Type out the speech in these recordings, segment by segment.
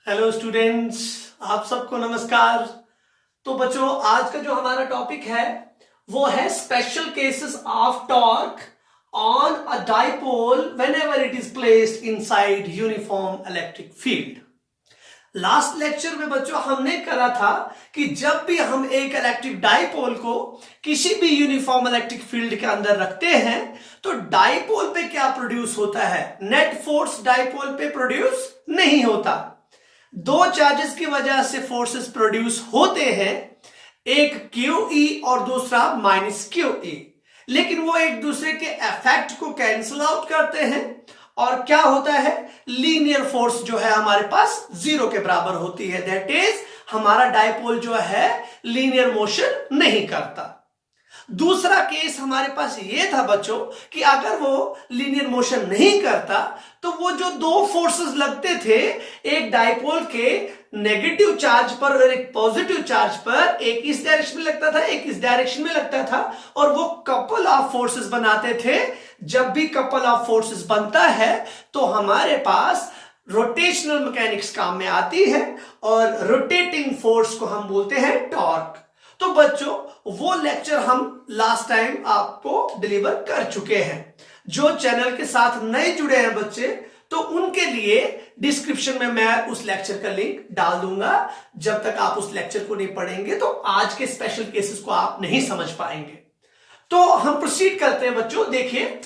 Hello students, आप सबको नमस्कार। तो बच्चों, आज का जो हमारा टॉपिक है वो है special cases of torque on a dipole whenever it is placed inside uniform electric field. Last lecture में बच्चों हमने करा था कि जब भी हम एक इलेक्ट्रिक डाइपोल को किसी भी यूनिफॉर्म इलेक्ट्रिक फील्ड के अंदर रखते हैं तो डाइपोल पे क्या प्रोड्यूस होता है? नेट फोर्स डाइपोल पे प्रोड्यूस नहीं होता। दो चार्जेस की वजह से फोर्सेस प्रोड्यूस होते हैं, एक QE और दूसरा -QE, लेकिन वो एक दूसरे के इफेक्ट को कैंसिल आउट करते हैं और क्या होता है, लीनियर फोर्स जो है हमारे पास जीरो के बराबर होती है। दैट इज हमारा डाइपोल जो है लीनियर मोशन नहीं करता। दूसरा केस हमारे पास ये था बच्चों कि अगर वो लीनियर मोशन नहीं करता तो वो जो दो फोर्सेस लगते थे, एक डाइपोल के नेगेटिव चार्ज पर और एक पॉजिटिव चार्ज पर, एक इस डायरेक्शन में लगता था एक इस डायरेक्शन में लगता था, और वो कपल ऑफ फोर्सेस बनाते थे। जब भी कपल ऑफ फोर्सेस बनता है तो हमारे पास रोटेशनल मैकेनिक्स काम में आती है और रोटेटिंग फोर्स को हम बोलते हैं टॉर्क। तो बच्चों, वो लेक्चर हम लास्ट टाइम आपको डिलीवर कर चुके हैं। जो चैनल के साथ नए जुड़े हैं बच्चे, तो उनके लिए डिस्क्रिप्शन में मैं उस लेक्चर का लिंक डाल दूंगा। जब तक आप उस लेक्चर को नहीं पढ़ेंगे तो आज के स्पेशल केसेस को आप नहीं समझ पाएंगे। तो हम प्रोसीड करते हैं बच्चों। देखिए,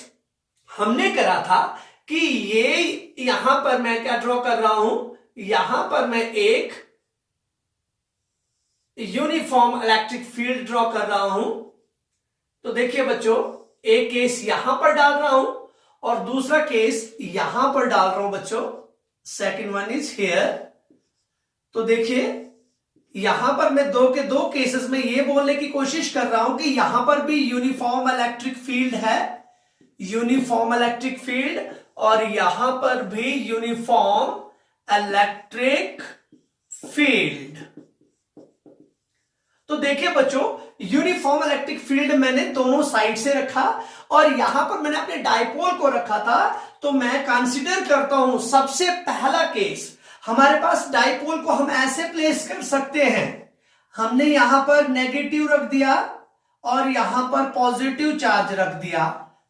हमने करा था कि ये यहां पर मैं क्या ड्रॉ कर रहा हूं, यहां पर मैं एक यूनिफॉर्म इलेक्ट्रिक फील्ड ड्रॉ कर रहा हूं। तो देखिए बच्चों, एक केस यहां पर डाल रहा हूं और दूसरा केस यहां पर डाल रहा हूं बच्चों। Second one is here. तो देखिए, यहां पर मैं दो के दो केसेस में ये बोलने की कोशिश कर रहा हूं कि यहां पर भी यूनिफॉर्म इलेक्ट्रिक फील्ड है, यूनिफॉर्म इलेक्ट्रिक फील्ड, और यहां पर भी यूनिफॉर्म इलेक्ट्रिक फील्ड। तो देखिए बच्चों, यूनिफॉर्म इलेक्ट्रिक फील्ड मैंने दोनों साइड से रखा और यहां पर मैंने अपने डाइपोल को रखा था। तो मैं कंसीडर करता हूं सबसे पहला केस, हमारे पास डाइपोल को हम ऐसे प्लेस कर सकते हैं। हमने यहां पर नेगेटिव रख दिया और यहां पर पॉजिटिव चार्ज रख दिया।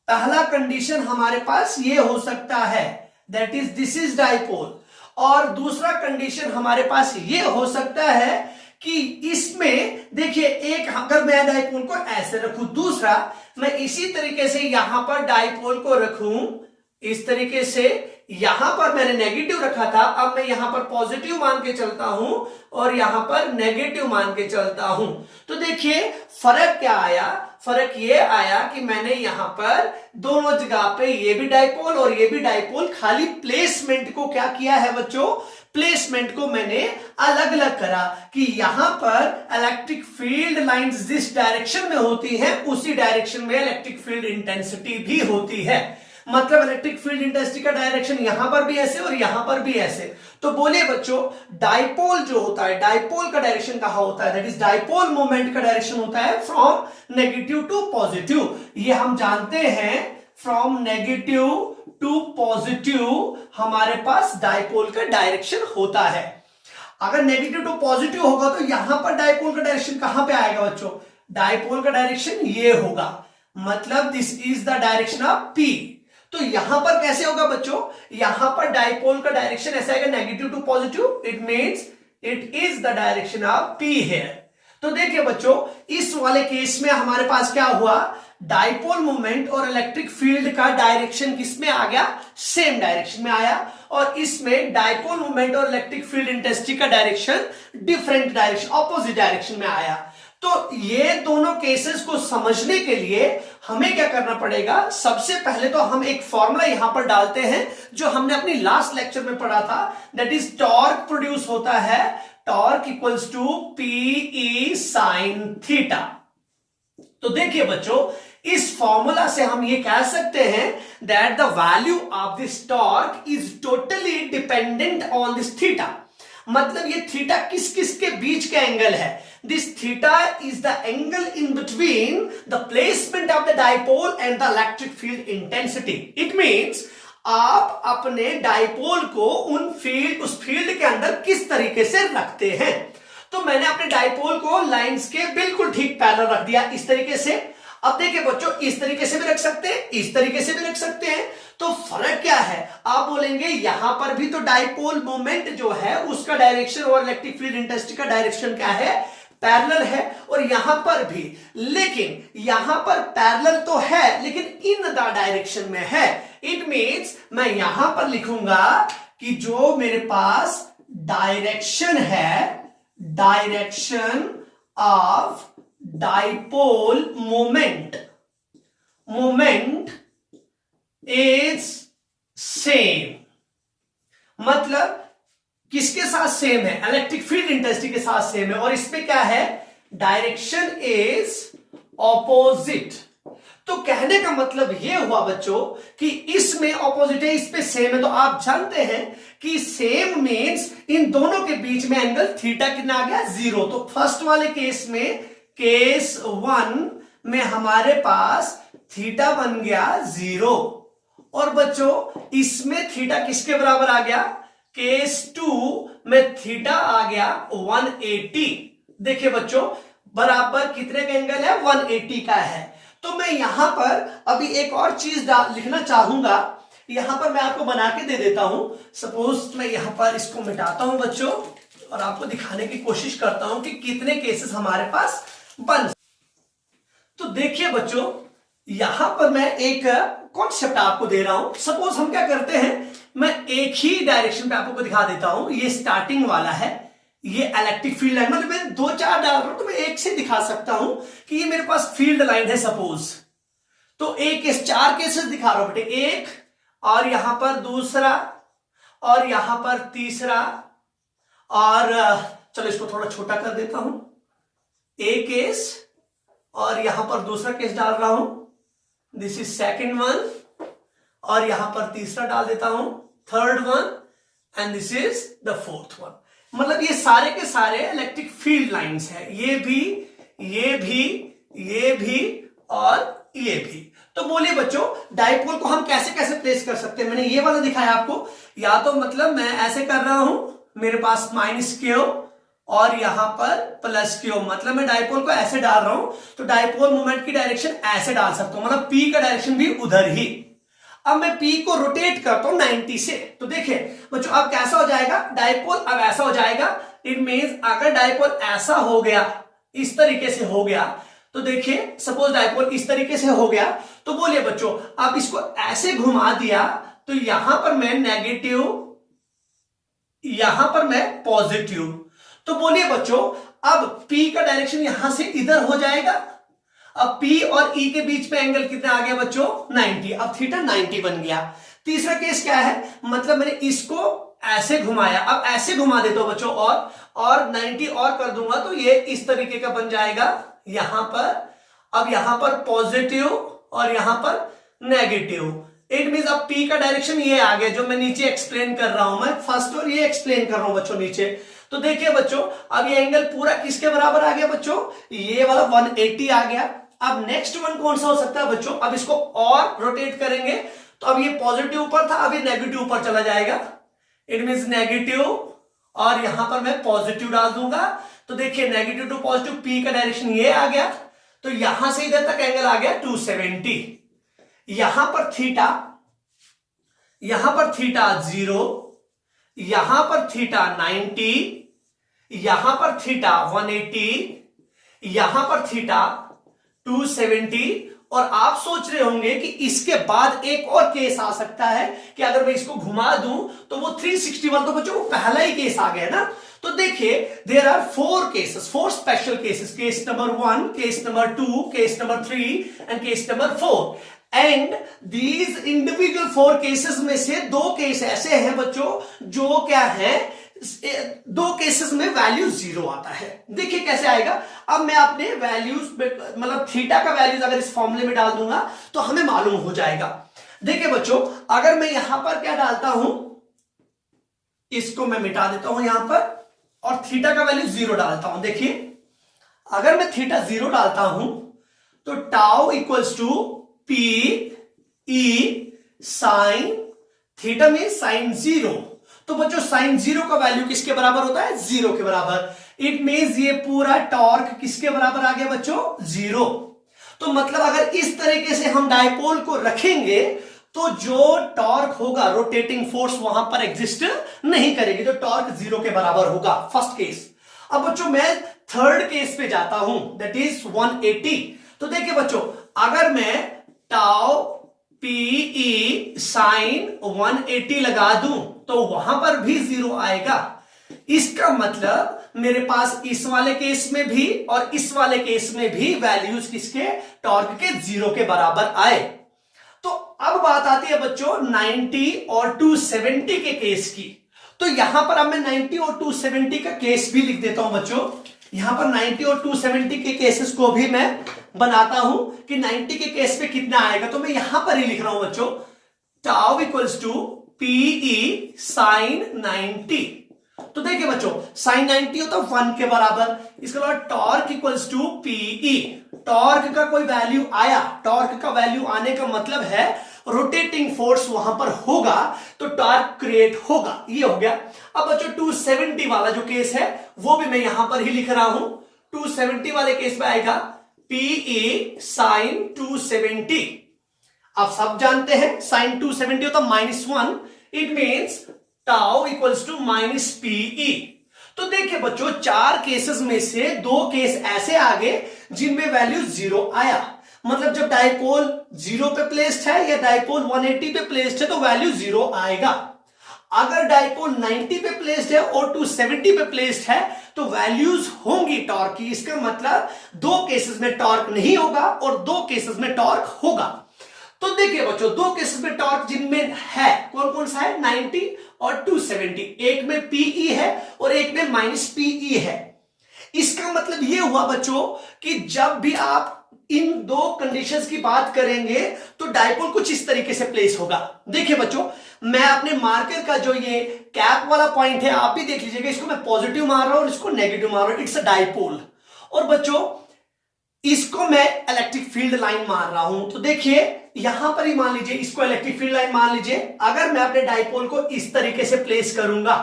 पहला कंडीशन हमारे पास ये हो सकता है, that is this is dipole. और दूसरा कंडीशन हमारे पास ये हो सकता है कि इसमें देखिए, एक अगर मैं डाइपोल को ऐसे रखूं, दूसरा मैं इसी तरीके से यहां पर डाइपोल को रखूं, इस तरीके से यहां पर मैंने नेगेटिव रखा था, अब मैं यहां पर पॉजिटिव मान के चलता हूं और यहां पर नेगेटिव मान के चलता हूं। तो देखिए फर्क क्या आया, फर्क ये आया कि मैंने यहां पर दोनों जगह पे ये भी डाइपोल और ये भी डाइपोल, खाली प्लेसमेंट को क्या किया है बच्चों, प्लेसमेंट को मैंने अलग अलग करा कि यहां पर इलेक्ट्रिक फील्ड लाइंस जिस डायरेक्शन में होती हैं उसी डायरेक्शन में इलेक्ट्रिक फील्ड इंटेंसिटी भी होती है। मतलब इलेक्ट्रिक फील्ड इंटेंसिटी का डायरेक्शन यहां पर भी ऐसे और यहां पर भी ऐसे। तो बोलिए बच्चों, डाइपोल जो होता है, डाइपोल का डायरेक्शन कहां होता है, दैट इज डाइपोल मोमेंट का डायरेक्शन होता है फ्रॉम नेगेटिव टू पॉजिटिव। ये हम जानते हैं, फ्रॉम नेगेटिव टू पॉजिटिव हमारे पास डाइपोल का डायरेक्शन होता है। अगर नेगेटिव टू पॉजिटिव होगा तो यहां पर डाइपोल का डायरेक्शन कहां पे आएगा बच्चों, डाइपोल का डायरेक्शन ये होगा, मतलब this is the direction of P। तो यहां पर कैसे होगा बच्चों, यहां पर डाइपोल का डायरेक्शन ऐसा आएगा negative to positive, it means it is the direction of P here. तो देखिए बच्चों, इस वाले केस में हमारे पास क्या हुआ, डाइपोल मोमेंट और इलेक्ट्रिक फील्ड का डायरेक्शन किसमें आ गया, सेम डायरेक्शन में आया, और इसमें डाइपोल मोमेंट और इलेक्ट्रिक फील्ड इंटेंसिटी का direction different direction, opposite direction में आया। तो ये दोनों केसेस को समझने के लिए हमें क्या करना पड़ेगा, सबसे पहले तो हम एक फॉर्मूला यहां पर डालते हैं जो हमने अपनी लास्ट लेक्चर में पढ़ा था, दैट इज टॉर्क प्रोड्यूस होता है, torque equals to PE sin theta. तो देखिए बच्चों, इस फॉर्मूला से हम ये कह सकते हैं that the value of this torque is totally dependent on this theta. मतलब ये थीटा किस किस के बीच का एंगल है, this theta is the angle in between the placement of the dipole and the electric field intensity. It means आप अपने dipole को उस फील्ड के अंदर किस तरीके से रखते हैं। तो मैंने अपने डाइपोल को लाइंस के बिल्कुल ठीक पैरेलल रख दिया इस तरीके से। अब देखिए बच्चों, इस तरीके से भी रख सकते हैं, इस तरीके से भी रख सकते हैं। तो फर्क क्या है? आप बोलेंगे यहां पर भी तो डाइपोल मोमेंट जो है उसका डायरेक्शन और इलेक्ट्रिक फील्ड इंटेंसिटी का डायरेक्शन क्या है? पैरेलल है। और यहां पर भी, लेकिन यहां पर पैरेलल तो है लेकिन इन द डायरेक्शन में है। इट मीन्स मैं यहां पर लिखूंगा कि जो मेरे पास डायरेक्शन है, direction of dipole moment is same. मतलब किसके साथ सेम है? इलेक्ट्रिक फील्ड इंटेंसिटी के साथ सेम है। और इसमें क्या है? Direction is opposite. तो कहने का मतलब यह हुआ बच्चों कि इसमें ऑपोजिट है, इस पे सेम है। तो आप जानते हैं कि सेम मीन्स इन दोनों के बीच में एंगल थीटा कितना आ गया? 0। तो फर्स्ट वाले केस में, केस 1 में हमारे पास थीटा बन गया 0। और बच्चों इसमें थीटा किसके बराबर आ गया? केस 2 में थीटा आ गया 180। देखिए बच्चों, बराबर कितने का एंगल है? 180 का है। तो मैं यहां पर अभी एक और चीज लिखना चाहूंगा। यहां पर मैं आपको बना के दे देता हूं। सपोज मैं यहां पर इसको मिटाता हूं बच्चों और आपको दिखाने की कोशिश करता हूं कि कितने केसेस हमारे पास बन। तो देखिए बच्चों, यहां पर मैं एक कॉन्सेप्ट आपको दे रहा हूं। सपोज हम क्या करते हैं, मैं एक ही डायरेक्शन पे आपको दिखा देता हूं। ये स्टार्टिंग वाला है, ये इलेक्ट्रिक फील्ड लाइन। मतलब मैं 2-4 डाल रहा हूं तो मैं एक से दिखा सकता हूं कि ये मेरे पास फील्ड लाइन है सपोज। तो एक केस, 4 केसेस दिखा रहा हूं बेटे। एक, और यहां पर दूसरा, और यहां पर तीसरा, और चलो इसको थोड़ा छोटा कर देता हूं। एक केस और यहां पर दूसरा केस डाल रहा हूं, दिस इज सेकेंड वन। और यहां पर तीसरा डाल देता हूं, third one, and this is the fourth one. मतलब ये सारे के सारे इलेक्ट्रिक फील्ड लाइंस है। ये भी, ये भी, ये भी और ये भी। तो बोलिए बच्चों, डाइपोल को हम कैसे कैसे प्लेस कर सकते हैं? मैंने ये वाला दिखाया आपको। या तो मतलब मैं ऐसे कर रहा हूं, मेरे पास माइनस क्यू और यहां पर प्लस क्यू। मतलब मैं डाइपोल को ऐसे डाल रहा हूं तो डाइपोल मोमेंट की डायरेक्शन ऐसे डाल सकता हूं। मतलब पी का डायरेक्शन भी उधर ही। अब मैं पी को रोटेट करता हूं 90 से। तो देखिए बच्चों, अब कैसा हो जाएगा? डाइपोल अब ऐसा हो जाएगा। इट मींस अगर डाइपोल ऐसा हो गया, इस तरीके से हो गया, तो देखिए सपोज डाइपोल इस तरीके से हो गया, तो बोलिए बच्चों, अब इसको ऐसे घुमा दिया तो यहां पर मैं नेगेटिव, यहां पर मैं पॉजिटिव। तो बोलिए बच्चों, अब P का डायरेक्शन यहां से इधर हो जाएगा। अब P और E के बीच में एंगल कितना आ गया बच्चों? 90। अब थीटा 90 बन गया। तीसरा केस क्या है? मतलब मैंने इसको ऐसे घुमाया, अब ऐसे घुमा देता हूं बच्चों और 90 और कर दूंगा तो ये इस तरीके का बन जाएगा यहां पर। अब यहां पर पॉजिटिव और यहां पर नेगेटिव। इट मींस अब P का डायरेक्शन ये आ गया जो मैं नीचे एक्सप्लेन कर रहा हूं। मैं फर्स्ट और ये एक्सप्लेन कर रहा हूं बच्चों नीचे। तो देखिए बच्चों, अब ये एंगल पूरा किसके बराबर आ गया बच्चों? ये वाला 180 आ गया। अब नेक्स्ट वन कौन सा हो सकता है बच्चों? अब इसको और रोटेट करेंगे तो अब ये पॉजिटिव ऊपर था, अब ये नेगेटिव ऊपर चला जाएगा। इट मींस नेगेटिव और यहां पर मैं पॉजिटिव डाल दूंगा। तो देखिए नेगेटिव टू पॉजिटिव, P का डायरेक्शन ये आ गया। तो यहां से इधर तक एंगल आ गया 270। यहां पर थीटा 0, यहां पर थीटा 90, यहां पर थीटा 180, यहां पर थीटा 270। और आप सोच रहे होंगे कि इसके बाद एक और केस आ सकता है कि अगर मैं इसको घुमा दूं तो वो 361। तो बच्चों वो पहला ही केस आ गया ना। तो देखिए there are 4 cases, 4 special cases. Case number 1, case number 2, case number 3 and case number 4। And these individual 4 cases में से 2 केस ऐसे हैं बच्चों जो क्या है, 2 केसेस में वैल्यू 0 आता है। देखिए कैसे आएगा। अब मैं अपने वैल्यूज मतलब थीटा का वैल्यूज अगर इस फॉर्मूले में डाल दूंगा तो हमें मालूम हो जाएगा। देखिए बच्चों, अगर मैं यहां पर क्या डालता हूं, इसको मैं मिटा देता हूं यहां पर और थीटा का वैल्यू 0 डालता हूं। देखिए अगर मैं थीटा 0 डालता हूं तो tau equals to P E sine theta में साइन 0। तो बच्चों साइन 0 का वैल्यू किसके बराबर होता है? 0 के बराबर। इट मींस ये पूरा टॉर्क किसके बराबर आ गया बच्चों? 0। तो मतलब अगर इस तरीके से हम डायपोल को रखेंगे तो जो टॉर्क होगा, रोटेटिंग फोर्स वहां पर एग्जिस्ट नहीं करेगी, तो टॉर्क 0 के बराबर होगा। First case. अब बच्चों मैं थर्ड केस पे जाता हूं, दैट इज 180। तो देखिए बच्चों, अगर मैं टाउ पीई साइन 180 लगा दूं तो वहां पर भी 0 आएगा। इसका मतलब मेरे पास इस वाले केस में भी और इस वाले केस में भी वैल्यूज किसके? टॉर्क के 0 के बराबर आए। तो अब बात आती है बच्चों 90 और 270 के केस की। तो यहां पर अब मैं 90 और 270 का केस भी लिख देता हूं बच्चों। यहां पर 90 और 270 के केसेस को भी मैं बनाता हूं कि 90 के केस में कितना आएगा। तो मैं यहां पर ही लिख रहा हूं बच्चों, tau equals to PE sine 90। तो देखिए बच्चों, साइन 90 होता है 1 के बराबर। इसके बाद torque equals to PE. Torque का कोई वैल्यू आया, टॉर्क का वैल्यू आने का मतलब है रोटेटिंग फोर्स वहां पर होगा तो टॉर्क क्रिएट होगा। ये हो गया। अब बच्चों 270 वाला जो केस है वो भी मैं यहां पर ही लिख रहा हूं। 270 वाले केस में आएगा पीई साइन 270। आप सब जानते हैं साइन 270 होता -1। It means tau equals to minus PE. तो देखिए बच्चों, 4 केसेस में से 2 केस ऐसे आ गए जिनमें वैल्यू 0 आया। मतलब जब डायपोल 0 पे प्लेस्ड है या डायपोल 180 पे प्लेस्ड है तो वैल्यू 0 आएगा। अगर डायपोल 90 पे प्लेस्ड है और 270 पे प्लेस्ड है तो वैल्यूज होंगी टॉर्क की। इसका मतलब 2 केसेस में टॉर्क नहीं होगा और 2 केसेस में टॉर्क होगा। तो देखिए बच्चों, 2 केसेस में टॉर्क जिनमें है, कौन कौन सा है? 90 और 270। एक में पीई है और एक में माइनस पीई है। इसका मतलब यह हुआ बच्चों कि जब भी आप इन 2 कंडीशंस की बात करेंगे तो डायपोल कुछ इस तरीके से प्लेस होगा। देखिए बच्चों, मैं अपने मार्कर का जो ये कैप वाला पॉइंट है आप भी देख लीजिएगा, इसको मैं पॉजिटिव मार रहा हूं और इसको नेगेटिव मार रहा हूं। It's a dipole. और बच्चों इसको मैं इलेक्ट्रिक फील्ड लाइन मार रहा हूं। तो देखिए यहां पर ही मान लीजिए, इसको इलेक्ट्रिक फील्ड लाइन मान लीजिए। अगर मैं अपने डायपोल को इस तरीके से प्लेस करूंगा,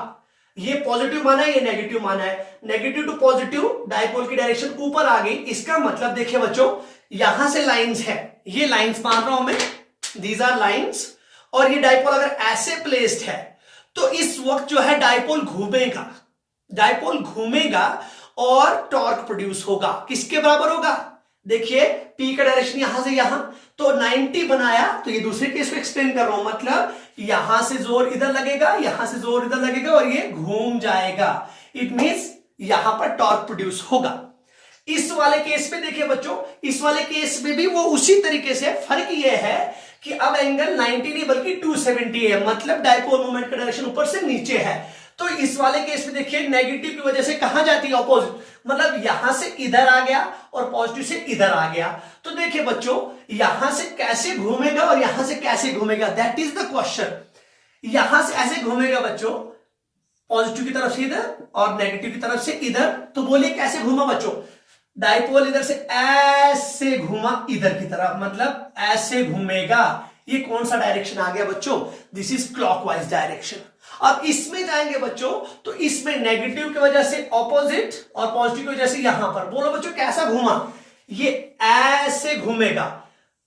ये पॉजिटिव माना है, ये नेगेटिव माना है, नेगेटिव टू पॉजिटिव, डायपोल की डायरेक्शन ऊपर आ गई। इसका मतलब देखिए बच्चों, यहां से लाइंस है, ये लाइंस मान रहा हूं मैं, दीज आर लाइंस। और ये डायपोल अगर ऐसे प्लेस्ड है तो इस वक्त जो है डायपोल घूमेगा, डायपोल घूमेगा और टॉर्क प्रोड्यूस होगा। किसके बराबर होगा? देखिए P का डायरेक्शन यहां से यहां, तो 90 बनाया। तो ये दूसरे केस को एक्सप्लेन कर रहा हूं, मतलब यहां से जोर इधर लगेगा, यहां से जोर इधर लगेगा और ये घूम जाएगा। इट मींस यहां पर टॉर्क प्रोड्यूस होगा। इस वाले केस में देखिए बच्चों, इस वाले केस में भी वो उसी तरीके से, फर्क ये है कि अब एंगल 90 नहीं बल्कि 270 है, मतलब डायपोल मोमेंट का डायरेक्शन ऊपर से नीचे है। तो इस वाले केस में देखिए नेगेटिव की वजह से कहां जाती है? ऑपोजिट, मतलब यहां से इधर आ गया और पॉजिटिव से इधर आ गया। तो देखिए बच्चों, यहां से कैसे घूमेगा और यहां से कैसे घूमेगा, दैट इज द क्वेश्चन। यहां से ऐसे घूमेगा बच्चों, पॉजिटिव की तरफ से इधर और नेगेटिव की तरफ से इधर। तो बोलिए कैसे घूमा बच्चों? डायपोल इधर से ऐसे घूमा इधर की तरफ, मतलब ऐसे घूमेगा। ये कौन सा डायरेक्शन आ गया बच्चों? This is clockwise direction. अब इसमें जाएंगे बच्चों तो इसमें नेगेटिव की वजह से ऑपोजिट और पॉजिटिव की वजह से यहां पर। बोलो बच्चों कैसा घूमा? ये ऐसे घूमेगा।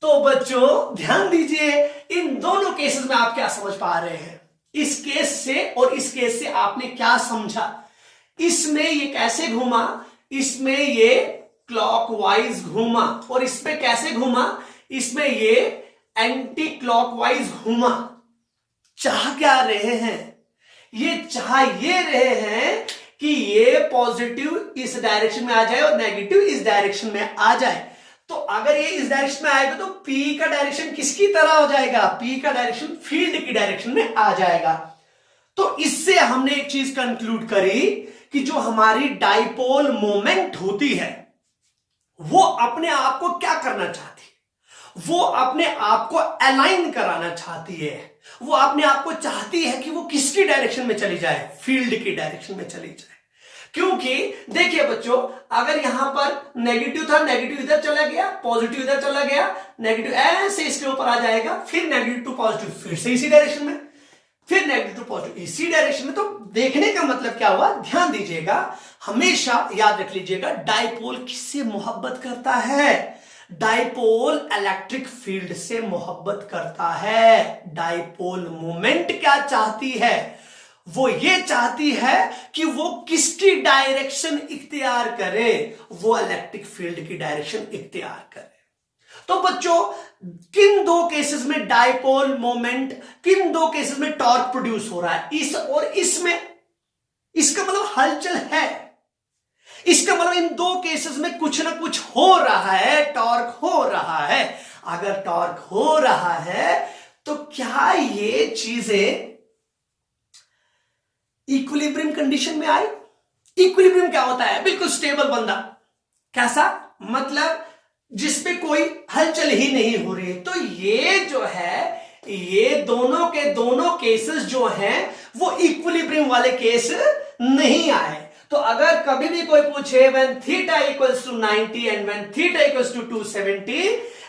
तो बच्चों ध्यान दीजिए, इन दोनों केसेस में आप क्या समझ पा रहे हैं? इस केस से और इस केस से आपने क्या समझा? इसमें ये कैसे घूमा, इसमें ये क्लॉकवाइज घूमा, और इसमें कैसे घूमा, इसमें ये एंटी क्लॉकवाइज घूमा। चाह क्या रहे हैं? ये चाह ये रहे हैं कि ये पॉजिटिव इस डायरेक्शन में आ जाए और नेगेटिव इस डायरेक्शन में आ जाए। तो अगर ये इस डायरेक्शन में आएगा तो P का डायरेक्शन किसकी तरह हो जाएगा? P का डायरेक्शन फील्ड की डायरेक्शन में आ जाएगा। तो इससे हमने एक चीज कंक्लूड करी कि जो हमारी डायपोल मोमेंट होती है वो अपने आप को क्या करना चाहती है? वो अपने आप को अलाइन कराना चाहती है। वो अपने आप को चाहती है कि वो किसकी डायरेक्शन में चली जाए? फील्ड की डायरेक्शन में चली जाए। क्योंकि देखिए बच्चों, अगर यहां पर नेगेटिव था, नेगेटिव इधर चला गया, पॉजिटिव इधर चला गया, नेगेटिव ऐसे इसके ऊपर आ जाएगा, फिर नेगेटिव टू पॉजिटिव फिर से इसी डायरेक्शन में। फिर नेगेटिव टू पॉजिटिव, इसी डायरेक्शन में। तो देखने का मतलब क्या हुआ, ध्यान दीजिएगा, हमेशा याद रख लीजिएगा, डाइपोल किससे मोहब्बत करता है? डाइपोल इलेक्ट्रिक फील्ड से मोहब्बत करता है। डाइपोल मोमेंट क्या चाहती है? वो ये चाहती है कि वो किसकी डायरेक्शन इख्तियार करे? वो इलेक्ट्रिक फील्ड की डायरेक्शन इख्तियार करे। तो बच्चों, किन दो केसेस में डाइपोल मोमेंट, किन दो केसेस में टॉर्क प्रोड्यूस हो रहा है? इस और इसमें। इसका मतलब हलचल है, इसका मतलब इन दो केसेस में कुछ ना कुछ हो रहा है, टॉर्क हो रहा है। अगर टॉर्क हो रहा है तो क्या ये चीजें इक्विलिब्रियम कंडीशन में आई? इक्विलिब्रियम क्या होता है? बिल्कुल स्टेबल बंदा। कैसा? मतलब जिसपे कोई हलचल ही नहीं हो रही है। तो ये जो है, ये दोनों के दोनों केसेस जो हैं वो इक्विलिब्रियम वाले केस नहीं आए। तो अगर कभी भी कोई पूछे when theta equals to 90 and when theta equals to 270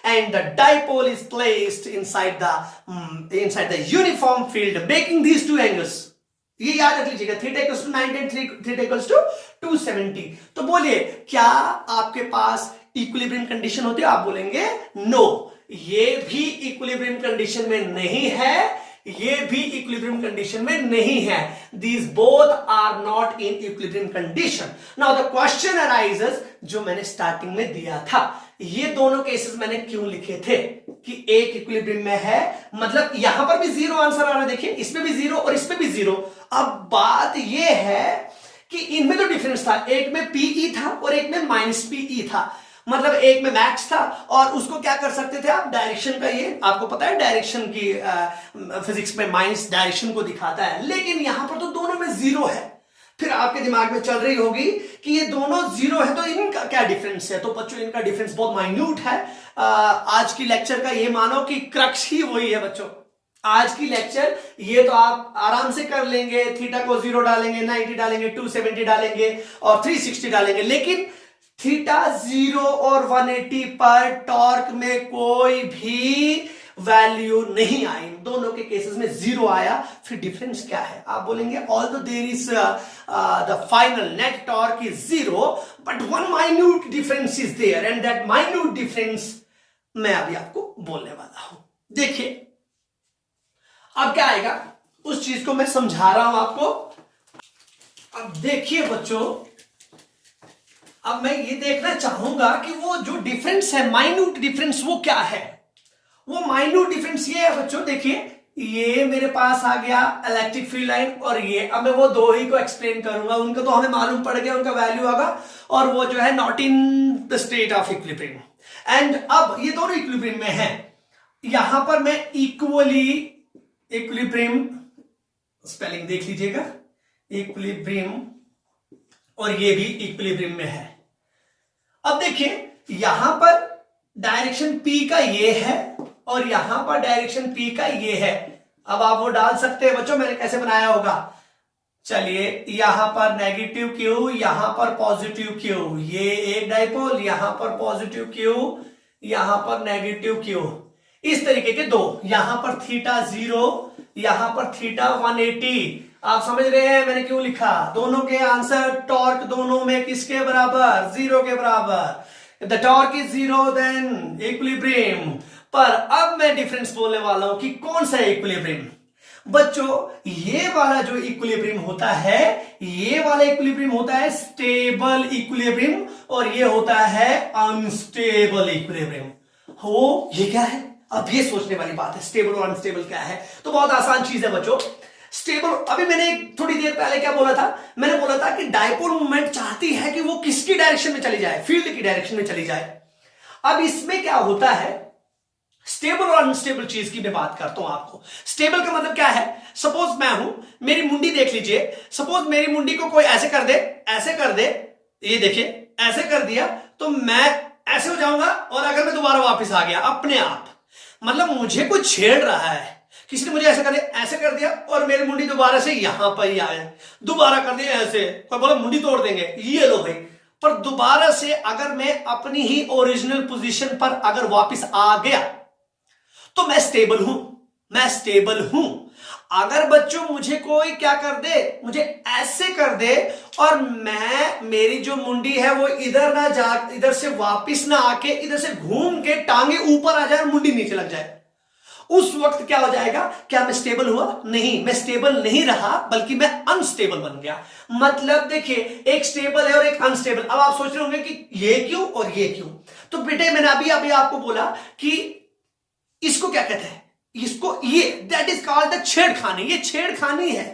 and the dipole is placed inside the uniform field making these two angles, ये याद रख लीजिएगा, theta equals to 90 and theta equals to 270। तो बोलिए, क्या आपके पास इक्विलिब्रियम कंडीशन होती है? आप बोलेंगे नो, ये भी इक्विलिब्रियम कंडीशन में नहीं है, ये भी इक्विलिब्रियम कंडीशन में नहीं है। These both are not in equilibrium condition. Now the question arises, जो मैंने स्टार्टिंग में दिया था, ये दोनों केसेस मैंने क्यों लिखे थे कि एक इक्विलिब्रियम में है, मतलब यहां पर भी जीरो आंसर आ रहा है, देखिए इसमें भी जीरो और इसमें भी जीरो। अब बात ये है कि इनमें तो डिफरेंस था, एक में पीई था और एक में माइनस पीई था, मतलब एक में मैक्स था और उसको क्या कर सकते थे आप, डायरेक्शन का, ये आपको पता है डायरेक्शन की फिजिक्स में माइनस डायरेक्शन को दिखाता है, लेकिन यहां पर तो दोनों में जीरो है। फिर आपके दिमाग में चल रही होगी कि ये दोनों जीरो है तो इनका क्या डिफरेंस है? तो बच्चों, इनका डिफरेंस बहुत माइन्यूट है। आज की लेक्चर का ये मानो कि क्रक्स ही वही है बच्चों। आज की लेक्चर ये तो आप आराम से कर लेंगे, थीटा को 0 डालेंगे, 90 डालेंगे, 270 डालेंगे और 360 डालेंगे, लेकिन थीटा 0 और 180 पर टॉर्क में कोई भी वैल्यू नहीं आई। दोनों के केसेस में जीरो आया। फिर डिफरेंस क्या है? आप बोलेंगे although there is the final net torque is zero, but one minute difference is there and that minute difference मैं अभी आपको बोलने वाला हूं। देखिए अब क्या आएगा, उस चीज को मैं समझा रहा हूं आपको। अब देखिए बच्चों, अब मैं ये देखना चाहूंगा कि वो जो डिफरेंस है, माइन्यूट डिफरेंस, वो क्या है? वो माइन्यूट डिफरेंस ये है बच्चों, देखिए ये मेरे पास आ गया इलेक्ट्रिक फील्ड लाइन और ये, अब मैं वो दो ही को एक्सप्लेन करूंगा, उनका तो हमें मालूम पड़ गया, उनका वैल्यू आगा, और वो जो है not in the state of equilibrium. And अब ये दोनों इक्विलिब्रियम में है, यहां पर मैं इक्विलिब्रियम स्पेलिंग देख लीजिएगा, इक्विलिब्रियम, और ये भी इक्विलिब्रियम में है। अब देखिए यहां पर डायरेक्शन P का ये है और यहां पर डायरेक्शन P का ये है। अब आप वो डाल सकते हैं बच्चों, मैंने कैसे बनाया होगा, चलिए यहां पर नेगेटिव Q, यहां पर पॉजिटिव Q, ये एक डाइपोल, यहां पर पॉजिटिव Q, यहां पर नेगेटिव Q, इस तरीके के दो, यहां पर थीटा 0, यहां पर थीटा 180। आप समझ रहे हैं मैंने क्यों लिखा? दोनों के आंसर टॉर्क दोनों में किसके बराबर? 0 के बराबर। The torque is 0 then equilibrium. पर अब मैं डिफरेंस बोलने वाला हूं कि कौन सा इक्विलिब्रियम। बच्चों ये वाला जो इक्विलिब्रियम होता है, ये वाला इक्विलिब्रियम होता है स्टेबल इक्विलिब्रियम और ये होता है अनस्टेबल इक्विलिब्रियम। हो ये क्या है? अब ये सोचने वाली बात है, स्टेबल और अनस्टेबल क्या है। तो बहुत आसान चीज है बच्चों, स्टेबल। अभी मैंने थोड़ी देर पहले क्या बोला था? मैंने बोला था कि डाइपोल मूवमेंट चाहती है कि वो किसकी डायरेक्शन में चली जाए? फील्ड की डायरेक्शन में चली जाए। अब इसमें क्या होता है, स्टेबल और अनस्टेबल चीज की मैं बात करता हूं आपको। स्टेबल का मतलब क्या है? सपोज मैं हूं, मेरी मुंडी देख लीजिए, सपोज मेरी मुंडी को कोई ऐसे कर दे, ऐसे कर दे, ये देखिए ऐसे कर दिया तो मैं ऐसे हो जाऊंगा, और अगर मैं दोबारा वापस आ गया अपने आप, मतलब मुझे कोई छेड़ रहा है, किसी ने मुझे ऐसे कर दिया, ऐसे कर दिया और मेरी मुंडी दोबारा से यहां पर ही आए, दोबारा कर दिया ऐसे, कोई बोला मुंडी तोड़ देंगे, ये लो भाई। पर दोबारा से अगर मैं अपनी ही ओरिजिनल पोजीशन पर अगर वापस आ गया तो मैं स्टेबल हूं, मैं स्टेबल हूं। अगर बच्चों मुझे कोई क्या कर दे, मुझे ऐसे कर दे और मेरी जो मुंडी है वो इधर ना जा, इधर से वापस ना आके इधर से घूम के टांगे ऊपर आ जाए और मुंडी नीचे लग जाए, उस वक्त क्या हो जाएगा? क्या मैं स्टेबल हुआ? नहीं, मैं स्टेबल नहीं रहा, बल्कि मैं अनस्टेबल बन गया। मतलब देखिए, एक स्टेबल है और एक अनस्टेबल। अब आप सोच रहे होंगे कि ये क्यों और ये क्यों? तो बेटे मैंने अभी आपको बोला कि इसको क्या कहते हैं, इसको ये दैट इज कॉल्ड द छेड़खानी। ये छेड़खानी है।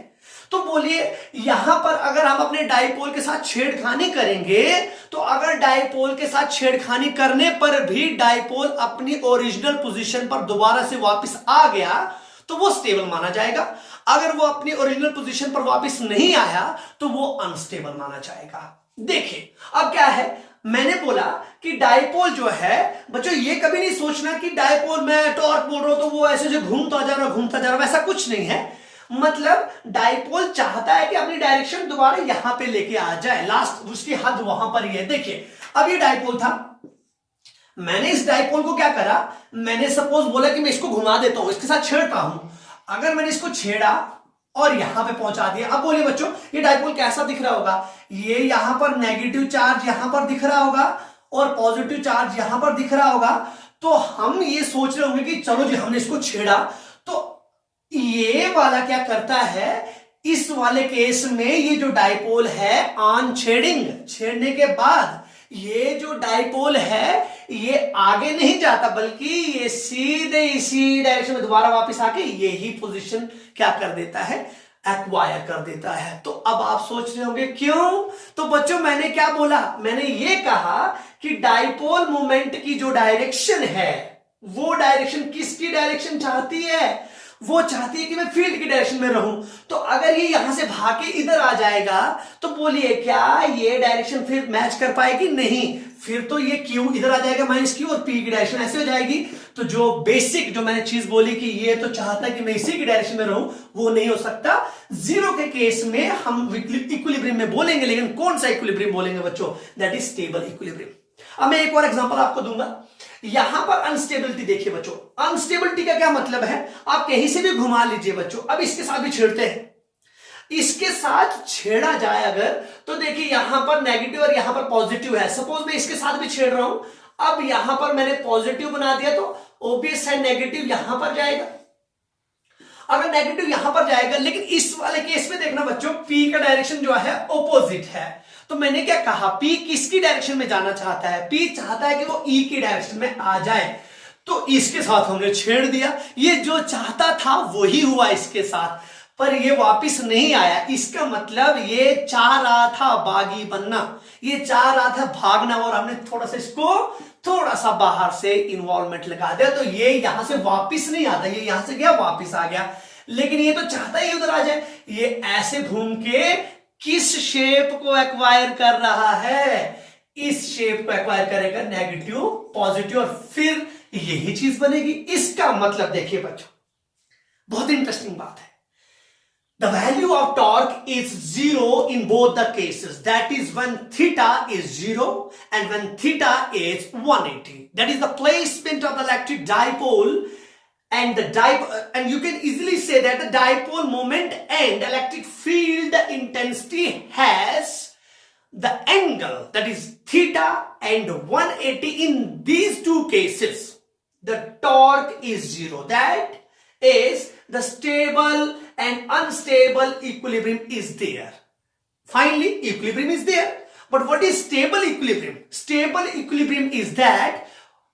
तो बोलिए, यहां पर अगर हम अपने डाइपोल के साथ छेड़खानी करेंगे, तो अगर डाइपोल के साथ छेड़खानी करने पर भी डाइपोल अपनी ओरिजिनल पोजीशन पर दोबारा से वापस आ गया तो वो स्टेबल माना जाएगा। अगर वो अपनी ओरिजिनल पोजीशन पर वापस नहीं आया तो वो अनस्टेबल माना जाएगा। देखिए अब क्या है, मैंने बोला कि डाइपोल जो है बच्चों, ये कभी नहीं सोचना कि डाइपोल में टॉर्क बोल रहा हूं तो वो ऐसे जो घूमता जा रहा वैसा कुछ नहीं है। मतलब डाइपोल चाहता है कि अपनी डायरेक्शन दोबारा यहां पे लेके आ जाए, लास्ट उसकी हद वहां पर ही है। देखिए अब ये डाइपोल था, मैंने इस डाइपोल को क्या करा, मैंने सपोज बोला कि मैं इसको घुमा देता हूं, इसके साथ छेड़ता हूं। अगर मैंने इसको छेड़ा और यहां पे पहुंचा दिया, अब बोलिए बच्चों ये डाइपोल कैसा दिख रहा होगा? ये यहां पर नेगेटिव चार्ज यहां पर दिख रहा होगा और पॉजिटिव चार्ज यहां पर दिख रहा होगा। तो हम ये सोच रहे होंगे कि चलो जी हमने इसको छेड़ा, तो ये वाला क्या करता है, इस वाले केस में ये जो डाइपोल है ऑन छेड़िंग, छेड़ने के बाद ये जो डाइपोल है ये आगे नहीं जाता, बल्कि ये सीधे इसी डायरेक्शन में दोबारा वापस आके यही पोजीशन क्या कर देता है, एक्वायर कर देता है। तो अब आप सोच रहे होंगे क्यों? तो बच्चों मैंने क्या बोला, मैंने ये कहा कि डाइपोल मोमेंट की जो डायरेक्शन है वो डायरेक्शन किसकी डायरेक्शन चाहती है? वो चाहती है कि मैं फील्ड की डायरेक्शन में रहूं। तो अगर ये यहां से भाग के इधर आ जाएगा तो बोलिए क्या ये डायरेक्शन फिर मैच कर पाएगी? नहीं, फिर तो ये क्यू इधर आ जाएगा माइनस क्यू और पी की डायरेक्शन ऐसे हो जाएगी। तो जो बेसिक जो मैंने चीज बोली कि ये तो चाहता है कि मैं इसी की डायरेक्शन में रहूं, वो नहीं हो सकता। जीरो के केस में हम इक्विलिब्रियम में बोलेंगे, लेकिन कौन सा इक्विलिब्रियम बोलेंगे बच्चों? That is stable equilibrium. अब मैं एक और एग्जांपल आपको दूंगा। यहां पर अनस्टेबिलिटी देखिए बच्चों, अनस्टेबिलिटी का क्या मतलब है? आप कहीं से भी घुमा लीजिए बच्चों। अब इसके साथ भी छेड़ते हैं, इसके साथ छेड़ा जाए अगर, तो देखिए यहां पर नेगेटिव और यहां पर पॉजिटिव है। सपोज मैं इसके साथ भी छेड़ रहा हूं, अब यहां पर मैंने पॉजिटिव बना दिया तो ओबियस है नेगेटिव यहां पर जाएगा। अगर नेगेटिव यहां पर जाएगा, लेकिन इस वाले केस में देखना बच्चों, पी का डायरेक्शन जो है ऑपोजिट है। तो मैंने क्या कहा, पी किसकी डायरेक्शन में जाना चाहता है? पी चाहता है कि वो ई की डायरेक्शन में आ जाए। तो इसके साथ हमने छेड़ दिया, ये जो चाहता था वही हुआ इसके साथ, पर ये वापस नहीं आया। इसका मतलब ये चाह रहा था बागी बनना, ये चाह रहा था भागना, और हमने थोड़ा सा इसको थोड़ा सा बाहर से इन्वॉल्वमेंट लगा दिया, तो ये यहां से वापस नहीं आता, ये यहां से गया वापस आ गया। लेकिन ये तो चाहता ही उधर आ जाए, ये ऐसे घूम के किस शेप को एक्वायर कर रहा है? इस शेप को एक्वायर करेगा, नेगेटिव पॉजिटिव, और फिर यही चीज बनेगी। इसका मतलब देखिए बच्चों, बहुत इंटरेस्टिंग बात है। The value of torque is 0 in both the cases. That is when theta is 0 and when theta is 180. That is the placement of the electric dipole, and and you can easily say that the dipole moment and electric field intensity has the angle, that is theta and 180. In these two cases, the torque is 0. That is the stable and unstable equilibrium is there. Finally, equilibrium is there. But what is stable equilibrium? Stable equilibrium is that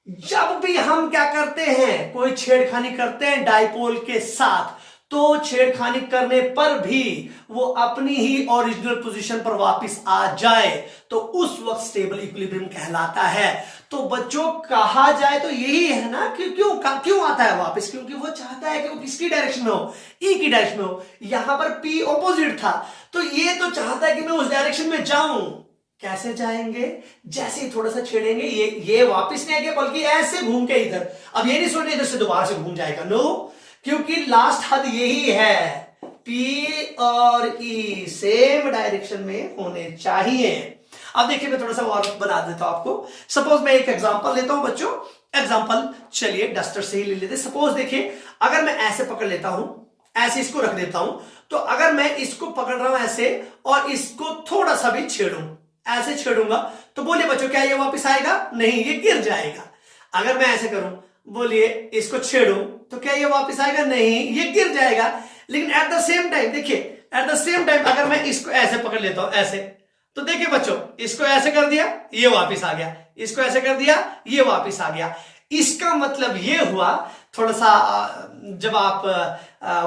जब भी हम क्या करते हैं, कोई छेड़खानी करते हैं डाइपोल के साथ, तो छेड़खानी करने पर भी वो अपनी ही ओरिजिनल पोजीशन पर वापस आ जाए, तो उस वक्त स्टेबल इक्विलिब्रियम कहलाता है। तो बच्चों कहा जाए तो यही है ना कि क्यों आता है वापस? क्योंकि वो चाहता है कि वो किसकी डायरेक्शन में हो, ई की डायरेक्शन में हो। यहां पर पी ऑपोजिट था, तो ये तो चाहता है कि मैं उस डायरेक्शन में जाऊं। कैसे जाएंगे? जैसे ही थोड़ा सा छेड़ेंगे, ये वापस नहीं आएगा, बल्कि ऐसे घूम के इधर। अब ये नहीं सोचना इधर से दोबारा से घूम जाएगा, नो, क्योंकि लास्ट हद यही है, P और E सेम डायरेक्शन में होने चाहिए। अब देखिए मैं थोड़ा सा और बना देता हूं आपको। सपोज मैं एक एग्जांपल लेता हूं बच्चों, एग्जांपल चलिए डस्टर से ही ले लेते। सपोज देखिए, अगर मैं ऐसे पकड़ लेता हूं, ऐसे इसको रख देता हूं, तो अगर मैं इसको पकड़ रहा हूं ऐसे और इसको थोड़ा सा भी छेड़ूं, ऐसे छेड़ूंगा, तो बोलिए बच्चों क्या ये वापस आएगा? नहीं, ये गिर जाएगा। अगर मैं ऐसे करूं, बोलिए इसको छेड़ूं, तो क्या ये वापस आएगा? नहीं, ये गिर जाएगा। लेकिन एट द सेम टाइम देखिए, एट द सेम टाइम अगर मैं इसको ऐसे पकड़ लेता हूं ऐसे, तो देखिए बच्चों, इसको ऐसे कर दिया, ये वापस आ गया, इसको ऐसे कर दिया, ये वापस आ गया। इसका मतलब ये हुआ, थोड़ा सा जब आप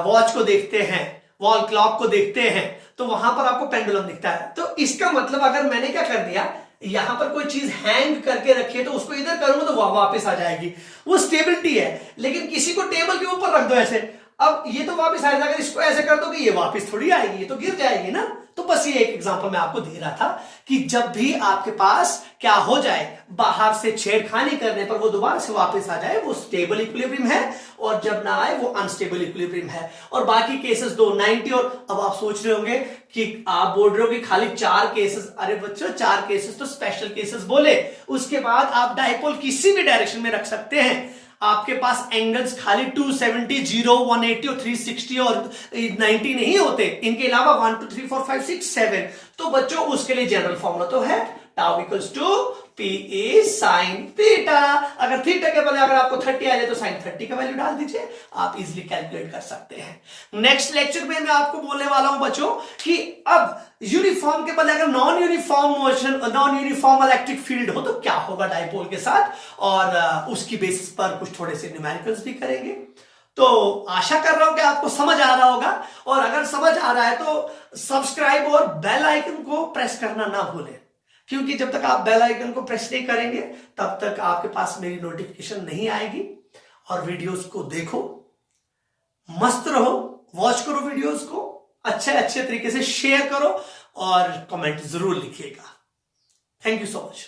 वॉच को देखते हैं, वॉल क्लॉक को देखते हैं, तो वहां पर आपको पेंडुलम दिखता है। तो इसका मतलब अगर मैंने क्या कर दिया, यहां पर कोई चीज हैंग करके रखी है, तो उसको इधर करूंगा तो वापस आ जाएगी, वो स्टेबिलिटी है। लेकिन किसी को टेबल के ऊपर रख दो ऐसे, अब ये तो वापस आएगा, अगर इसको ऐसे कर दो कि ये वापस थोड़ी आएगी, ये तो गिर जाएगी ना। तो बस ये एक एग्जांपल मैं आपको दे रहा था कि जब भी आपके पास क्या हो जाए, बाहर से छेड़खानी करने पर वो दोबारा से वापस आ जाए, वो स्टेबल इक्विलिब्रियम है, और जब ना आए वो अनस्टेबल इक्विलिब्रियम है। और बाकी केसेस 290। और अब आप सोच रहे होंगे कि आप बोल रहे हो कि खाली 4 केसेस। अरे बच्चों, 4 केसेस तो स्पेशल केसेस बोले, उसके बाद आप डाइपोल किसी भी डायरेक्शन में रख सकते हैं। आपके पास एंगल्स खाली 270, 0, 180 और 360 और 90 नहीं होते, इनके अलावा 1 2 3 4 5 6 7। तो बच्चों उसके लिए जनरल फॉर्मूला तो है tau equals to P A sine theta. अगर थीटा के बदले अगर आपको 30 आ जाए तो साइन 30 का वैल्यू डाल दीजिए, आप इजीली कैलकुलेट कर सकते हैं। नेक्स्ट लेक्चर में मैं आपको बोलने वाला हूं बच्चों कि अब यूनिफॉर्म के बदले अगर non uniform motion, non uniform electric field हो तो क्या होगा डाइपोल के साथ, और उसकी बेसिस पर कुछ थोड़े से न्यूमेरिकल्स भी करेंगे। तो आशा कर रहा हूं कि आपको समझ आ रहा होगा, और अगर समझ आ रहा है तो सब्सक्राइब और बेल आइकन को प्रेस करना ना भूलें, क्योंकि जब तक आप बेल आइकन को प्रेस नहीं करेंगे तब तक आपके पास मेरी नोटिफिकेशन नहीं आएगी। और वीडियोस को देखो, मस्त रहो, वॉच करो वीडियोस को, अच्छे अच्छे तरीके से शेयर करो और कमेंट जरूर लिखिएगा। Thank you so much.